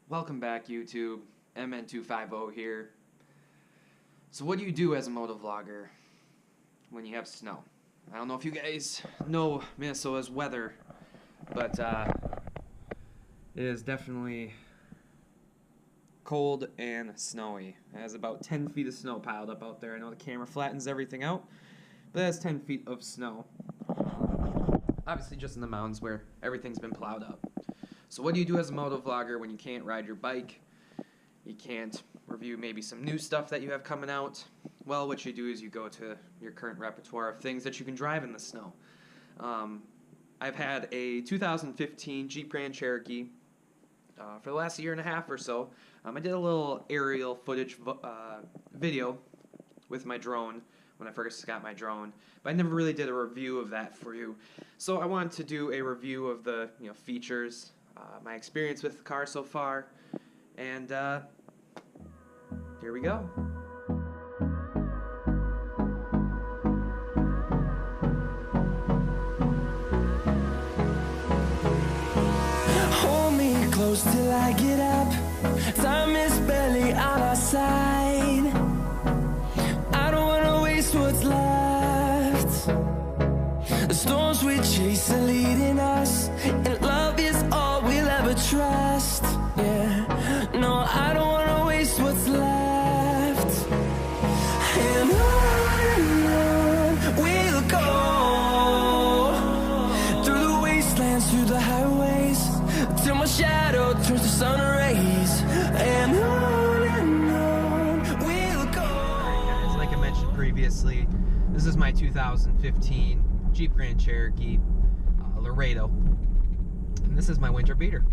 Welcome back, YouTube. MN250 here. So what do you do as a motovlogger when you have snow? I don't know if you guys know Minnesota's weather, but it is definitely cold and snowy. It has about 10 feet of snow piled up out there. I know the camera flattens everything out, but that's 10 feet of snow. Obviously just in the mountains where everything's been plowed up. So what do you do as a motovlogger when you can't ride your bike? You can't review maybe some new stuff that you have coming out? Well, what you do is you go to your current repertoire of things that you can drive in the snow. I've had a 2015 Jeep Grand Cherokee for the last year and a half or so. I did a little aerial footage video with my drone when I first got my drone, but I never really did a review of that for you. So I wanted to do a review of the features, my experience with the car so far, and here we go. Hold me close till I get up. Time is barely on our side. I don't wanna waste what's left. The storms we chase are leading us, and love is all we'll ever trust. Yeah, no, I don't wanna waste what's left. And on we'll go, through the wastelands, through the highways, till my shadow turns to sun rays. And on we'll go. Alright guys, like I mentioned previously, this is my 2015 Jeep Grand Cherokee Laredo, and this is my winter beater.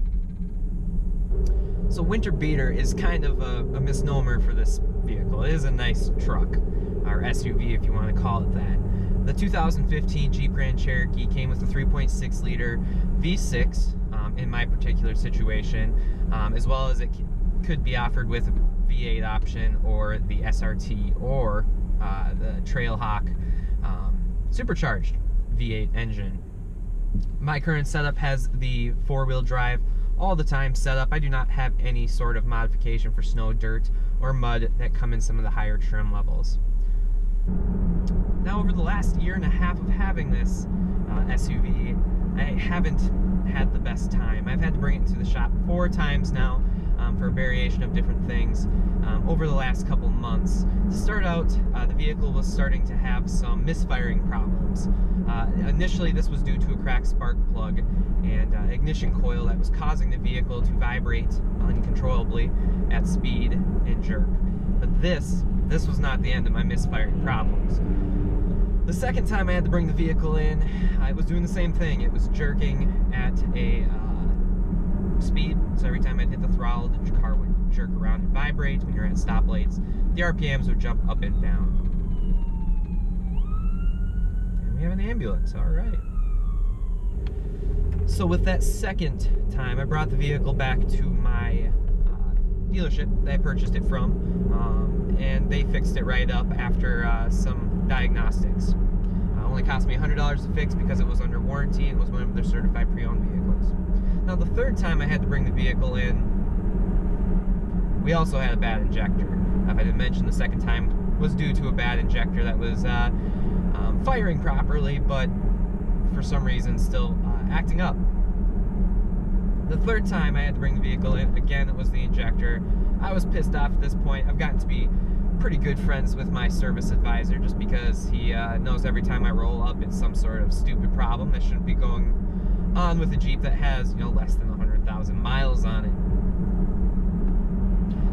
So winter beater is kind of a misnomer for this vehicle. It is a nice truck, or SUV if you want to call it that. The 2015 Jeep Grand Cherokee came with a 3.6 liter V6 in my particular situation, as well as it could be offered with a V8 option or the SRT or the Trailhawk supercharged V8 engine. My current setup has the four-wheel drive all the time setup. I do not have any sort of modification for snow, dirt, or mud that come in some of the higher trim levels. Now, over the last year and a half of having this SUV, I haven't had the best time. I've had to bring it to the shop 4 times now for a variation of different things over the last couple months. To start out, the vehicle was starting to have some misfiring problems. Initially, this was due to a cracked spark plug and ignition coil that was causing the vehicle to vibrate uncontrollably at speed and jerk. But this was not the end of my misfiring problems. The second time I had to bring the vehicle in, I was doing the same thing. It was jerking at a speed, so every time I'd hit the throttle, the car would jerk around and vibrate. When you're at stoplights, the RPMs would jump up and down. And we have an ambulance, all right. So with that second time, I brought the vehicle back to my dealership that I purchased it from, and they fixed it right up after some diagnostics. Only cost me $100 to fix because it was under warranty and was one of their certified pre-owned vehicles. Now the third time I had to bring the vehicle in, we also had a bad injector. If I didn't mention, the second time was due to a bad injector that was firing properly, but for some reason still acting up. The third time I had to bring the vehicle in, again, it was the injector. I was pissed off at this point. I've gotten to be pretty good friends with my service advisor just because he knows every time I roll up it's some sort of stupid problem that shouldn't be going on with a Jeep that has, less than 100,000 miles on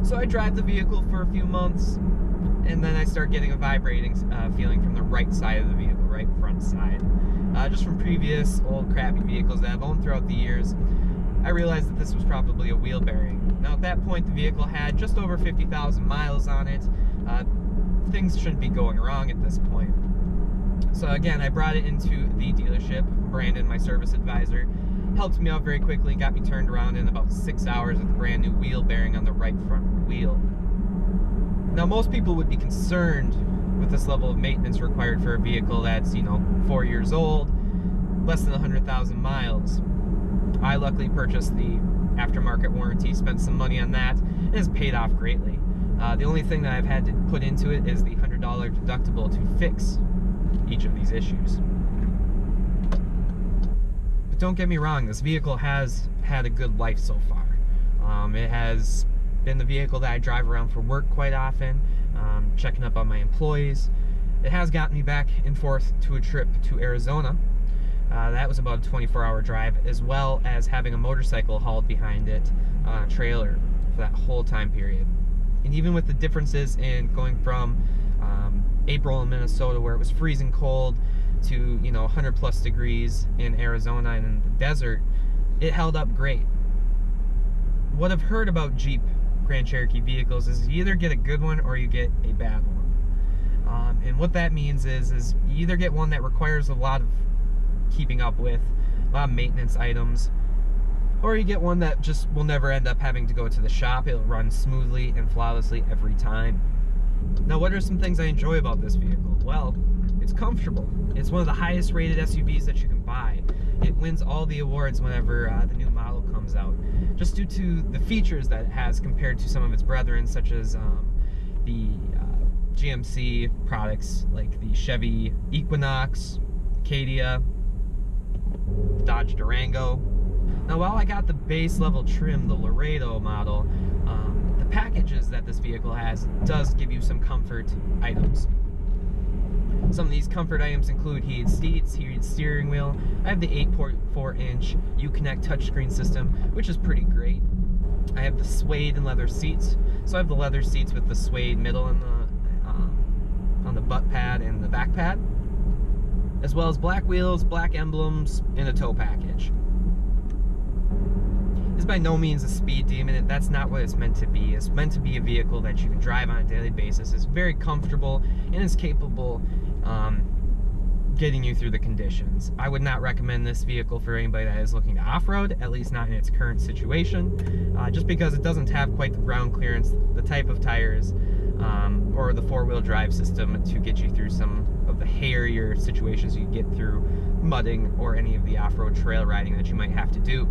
it. So I drive the vehicle for a few months, and then I start getting a vibrating feeling from the right side of the vehicle, right front side. Just from previous old crappy vehicles that I've owned throughout the years, I realized that this was probably a wheel bearing. Now at that point the vehicle had just over 50,000 miles on it. Things shouldn't be going wrong at this point. So again, I brought it into the dealership. Brandon, my service advisor, helped me out very quickly, got me turned around in about 6 hours with a brand new wheel bearing on the right front wheel. Now most people would be concerned with this level of maintenance required for a vehicle that's, 4 years old, less than 100,000 miles. I luckily purchased the aftermarket warranty, spent some money on that, and has paid off greatly. The only thing that I've had to put into it is the $100 deductible to fix each of these issues. But don't get me wrong, this vehicle has had a good life so far. It has been the vehicle that I drive around for work quite often, checking up on my employees. It has gotten me back and forth to a trip to Arizona. That was about a 24-hour drive, as well as having a motorcycle hauled behind it on a trailer for that whole time period. And even with the differences in going from April in Minnesota, where it was freezing cold, to 100+ degrees in Arizona and in the desert, it held up great. What I've heard about Jeep Grand Cherokee vehicles is you either get a good one or you get a bad one. And what that means is you either get one that requires a lot of keeping up with, a lot of maintenance items, or you get one that just will never end up having to go to the shop. It'll run smoothly and flawlessly every time. Now, what are some things I enjoy about this vehicle? Well, it's comfortable. It's one of the highest rated SUVs that you can buy. It wins all the awards whenever the new model comes out, just due to the features that it has compared to some of its brethren, such as the GMC products like the Chevy Equinox, Acadia, Dodge Durango. Now, while I got the base level trim, the Laredo model, the packages that this vehicle has does give you some comfort items. Some of these comfort items include heated seats, heated steering wheel. I have the 8.4-inch Uconnect touchscreen system, which is pretty great. I have the suede and leather seats. So I have the leather seats with the suede middle and on the butt pad and the back pad, as well as black wheels, black emblems, and a tow package. It's by no means a speed demon. That's not what it's meant to be. It's meant to be a vehicle that you can drive on a daily basis. It's very comfortable and is capable getting you through the conditions. I would not recommend this vehicle for anybody that is looking to off-road, at least not in its current situation, just because it doesn't have quite the ground clearance, the type of tires, or the four-wheel drive system to get you through some of the hairier situations you get through mudding or any of the off-road trail riding that you might have to do.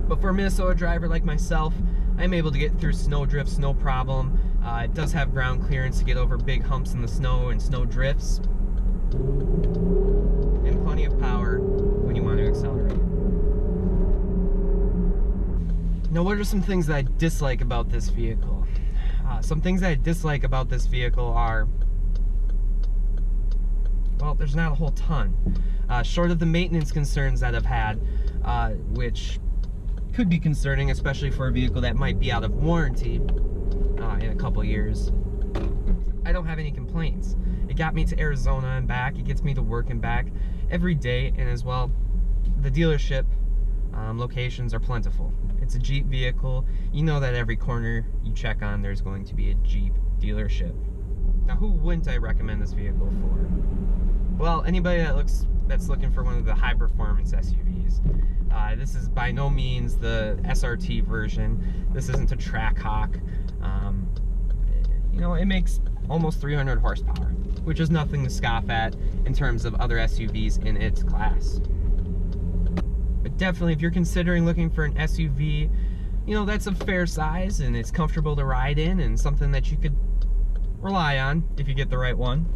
But for a Minnesota driver like myself, I'm able to get through snow drifts no problem. It does have ground clearance to get over big humps in the snow and snow drifts, and plenty of power when you want to accelerate. Now, what are some things that I dislike about this vehicle? Some things that I dislike about this vehicle are, well, there's not a whole ton. Short of the maintenance concerns that I've had, which could be concerning, especially for a vehicle that might be out of warranty in a couple years, I don't have any complaints. It got me to Arizona and back. It gets me to work and back every day, and as well, the dealership locations are plentiful. It's a Jeep vehicle. You know that every corner you check on, there's going to be a Jeep dealership. Now, who wouldn't I recommend this vehicle for? Well, anybody that's looking for one of the high performance SUVs. This is by no means the SRT version. This isn't a Trackhawk. It makes almost 300 horsepower, which is nothing to scoff at in terms of other SUVs in its class. But definitely, if you're considering looking for an SUV, that's a fair size and it's comfortable to ride in and something that you could rely on if you get the right one,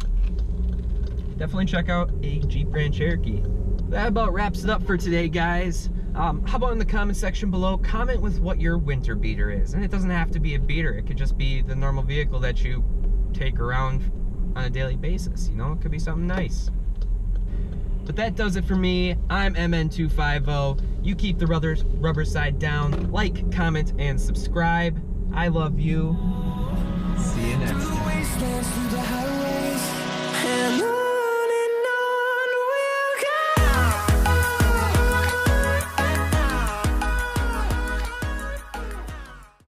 definitely check out a Jeep Grand Cherokee. That about wraps it up for today, guys. How about in the comment section below, comment with what your winter beater is. And it doesn't have to be a beater. It could just be the normal vehicle that you take around on a daily basis. It could be something nice. But that does it for me. I'm MN250. You keep the rubber side down. Like, comment, and subscribe. I love you. See you next time.